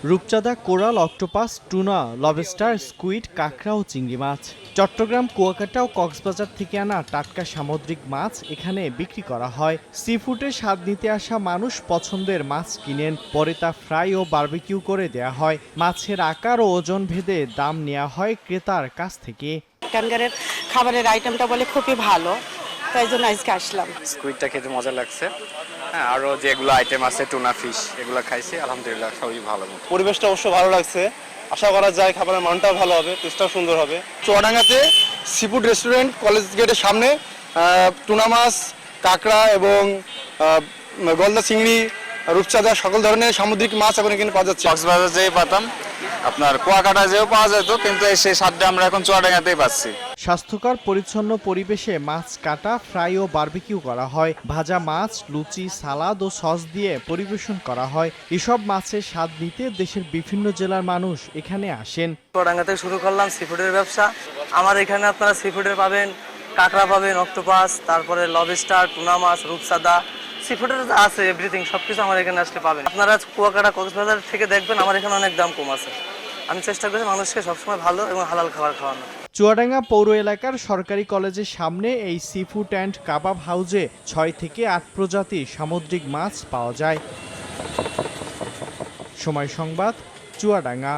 রূপচাঁদা, coral, octopus, tuna, lobster, squid, কাঁকড়া ও চিংড়ি মাছ। চট্টগ্রাম, কুয়াকাটা ও কক্সবাজার থেকে আনা টাটকা সামুদ্রিক মাছ এখানে বিক্রি করা হয়। সি ফুডের স্বাদ নিতে আসা মানুষ পছন্দের মাছ কিনেন, পরে তা ফ্রাই ও বারবিকিউ করে দেয়া হয়। মাছের আকার ও ওজন ভেদে দাম নেওয়া হয় ক্রেতার কাছ থেকে। এখানকারের খাবারের আইটেমটা বলে খুবই ভালো, তাই জন্য আজকে আসলাম। স্কুইডটা খেতে মজা লাগছে। হ্যাঁ, আরো যেগুলো আইটেম আছে টুনা ফিশ এগুলো খাইছি, আলহামদুলিল্লাহ সবই ভালো। পরিবেশটা অবশ্য ভালো লাগছে, আশা করা যায় খাবারের মানটাও ভালো হবে, টেস্টটাও সুন্দর হবে। চুয়াডাঙ্গাতে সিফুড রেস্টুরেন্ট কলেজ গেটের সামনে টুনা মাছ, কাঁকড়া এবং গলদা চিংড়ি, রূপচাঁদা সকল ধরনের সামুদ্রিক মাছ এখন এখানে পাওয়া যাচ্ছে। কক্সবাজার যেয়ে পাতাম, আপনার কুয়াকাটা যেও পাওয়া যেত, কিন্তু সেই স্বাদটা আমরা এখন চুয়াডাঙ্গাতেই পাচ্ছি। স্বাস্থ্যকর পরিচ্ছন্ন পরিবেশে মাছ কাটা, ফ্রাই ও বারবিকিউ করা হয়। ভাজা মাছ, লুচি, সালাদ ও সস দিয়ে পরিবেশন করা হয়। এসব মাছের স্বাদ নিতে দেশের বিভিন্ন জেলার মানুষ এখানে আসেন। চুয়াডাঙ্গা থেকে শুরু করলাম সিফুডের ব্যবসা। আমার এখানে আপনারা সিফুডের পাবেন, কাঁকড়া পাবেন, অক্টোপাস, তারপরে লবস্টার, টুনা মাছ, রূপচাঁদা, সিফুডের যা আছে এভরিথিং সবকিছু আমার এখানে আসলে পাবেন। আপনারা কুয়াকাটা, কক্সবাজার থেকে দেখবেন আমার এখানে অনেক দাম কম আছে। আমি চেষ্টা করি মানুষকে সবসময় ভালো এবং হালাল খাবার খাওয়ানো। চুয়াডাঙ্গা পৌর এলাকার সরকারি কলেজের সামনে এই সি ফুড অ্যান্ড কাবাব হাউজে 6 থেকে 8 প্রজাতির সামুদ্রিক মাছ পাওয়া যায়। সময় সংবাদ, চুয়াডাঙ্গা।